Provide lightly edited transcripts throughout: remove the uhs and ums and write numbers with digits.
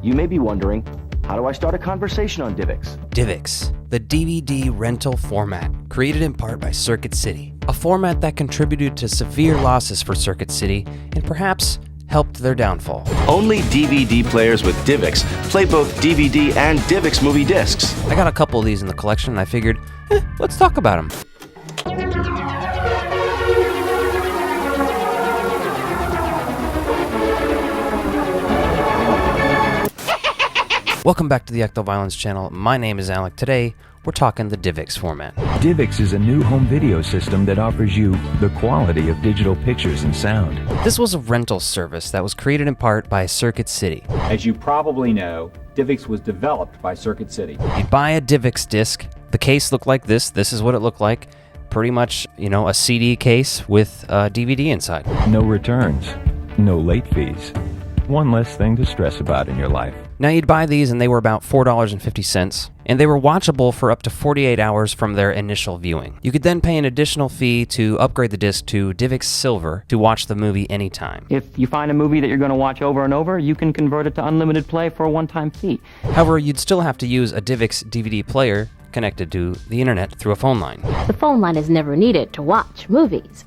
You may be wondering, how do I start a conversation on DIVX? DIVX, the DVD rental format, created in part by Circuit City, a format that contributed to severe losses for Circuit City and perhaps helped their downfall. Only DVD players with DIVX play both DVD and DIVX movie discs. I got a couple of these in the collection and I figured, let's talk about them. Welcome back to the Ecto Violence channel. My name is Alec. Today, we're talking the DIVX format. DIVX is a new home video system that offers you the quality of digital pictures and sound. This was a rental service that was created in part by Circuit City. As you probably know, DIVX was developed by Circuit City. You'd buy a DIVX disc, the case looked like this is what it looked like. Pretty much, a CD case with a DVD inside. No returns, no late fees. One less thing to stress about in your life. Now you'd buy these and they were about $4.50, and they were watchable for up to 48 hours from their initial viewing. You could then pay an additional fee to upgrade the disc to DIVX Silver to watch the movie anytime. If you find a movie that you're going to watch over and over, you can convert it to unlimited play for a one-time fee. However, you'd still have to use a DIVX DVD player connected to the internet through a phone line. The phone line is never needed to watch movies.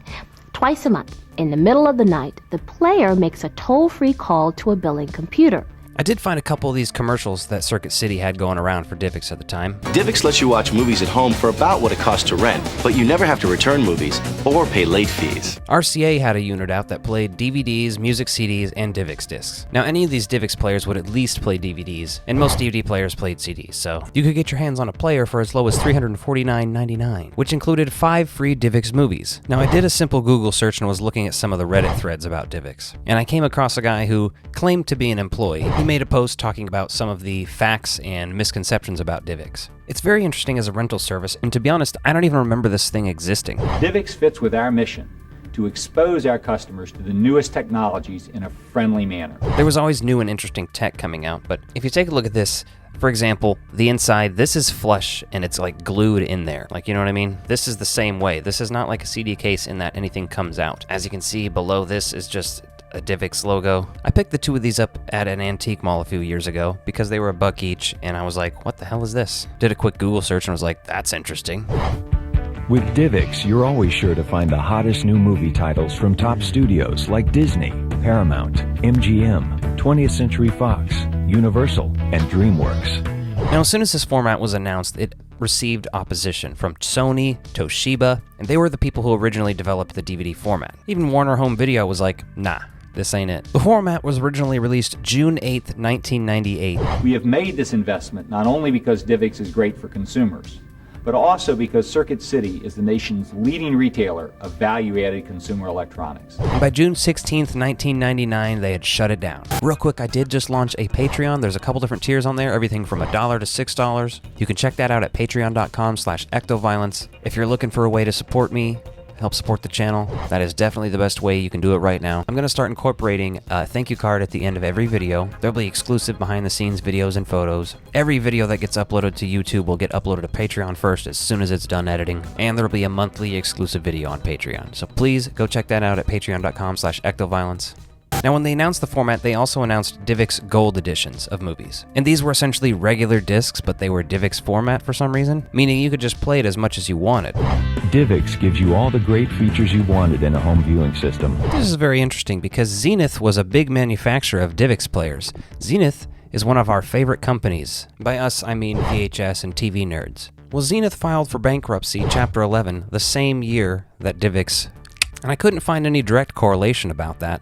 Twice a month, in the middle of the night, the player makes a toll-free call to a billing computer. I did find a couple of these commercials that Circuit City had going around for DIVX at the time. DIVX lets you watch movies at home for about what it costs to rent, but you never have to return movies or pay late fees. RCA had a unit out that played DVDs, music CDs, and DIVX discs. Now, any of these DIVX players would at least play DVDs, and most DVD players played CDs, so you could get your hands on a player for as low as $349.99, which included 5 free DIVX movies. Now, I did a simple Google search and was looking at some of the Reddit threads about DIVX, and I came across a guy who claimed to be an employee. He made a post talking about some of the facts and misconceptions about DIVX. It's very interesting as a rental service, and to be honest, I don't even remember this thing existing. DIVX fits with our mission to expose our customers to the newest technologies in a friendly manner. There was always new and interesting tech coming out, but if you take a look at this, for example, the inside, this is flush and it's like glued in there. Like, you know what I mean? This is the same way. This is not like a CD case in that anything comes out. As you can see, below this is just a DIVX logo. I picked the two of these up at an antique mall a few years ago because they were $1 each, and I was like, what the hell is this? Did a quick Google search and was like, that's interesting. With DIVX, you're always sure to find the hottest new movie titles from top studios like Disney, Paramount, MGM, 20th Century Fox, Universal, and DreamWorks. Now, as soon as this format was announced, it received opposition from Sony, Toshiba, and they were the people who originally developed the DVD format. Even Warner Home Video was like, nah, this ain't it. The format was originally released June 8th, 1998. We have made this investment not only because DIVX is great for consumers, but also because Circuit City is the nation's leading retailer of value-added consumer electronics. And by June 16th, 1999, they had shut it down. Real quick, I did just launch a Patreon. There's a couple different tiers on there, everything from $1 to $6. You can check that out at patreon.com/ectoviolence. If you're looking for a way to support me, help support the channel, that is definitely the best way you can do it right now. I'm going to start incorporating a thank you card at the end of every video. There'll be exclusive behind the scenes videos and photos. Every video that gets uploaded to YouTube will get uploaded to Patreon first as soon as it's done editing, and there'll be a monthly exclusive video on Patreon. So please go check that out at patreon.com/ectoviolence. Now, when they announced the format, they also announced DIVX Gold editions of movies. And these were essentially regular discs, but they were DIVX format for some reason, meaning you could just play it as much as you wanted. DIVX gives you all the great features you wanted in a home viewing system. This is very interesting because Zenith was a big manufacturer of DIVX players. Zenith is one of our favorite companies. By us, I mean VHS and TV nerds. Well, Zenith filed for bankruptcy, Chapter 11, the same year that DIVX, and I couldn't find any direct correlation about that,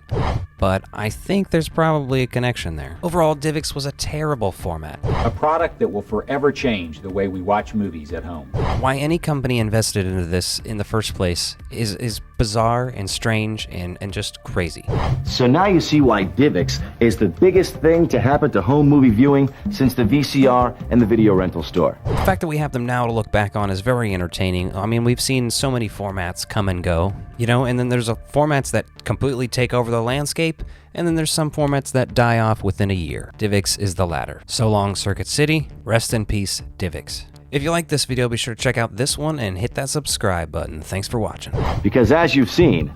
but I think there's probably a connection there. Overall, DIVX was a terrible format. A product that will forever change the way we watch movies at home. Why any company invested into this in the first place is bizarre and strange and just crazy. So now you see why DIVX is the biggest thing to happen to home movie viewing since the VCR and the video rental store. The fact that we have them now to look back on is very entertaining. I mean, we've seen so many formats come and go, and then there's formats that completely take over the landscape, and then there's some formats that die off within a year. DIVX is the latter. So long, Circuit City. Rest in peace, DIVX. If you like this video, be sure to check out this one and hit that subscribe button. Thanks for watching. Because as you've seen,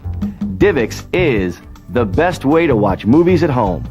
DIVX is the best way to watch movies at home.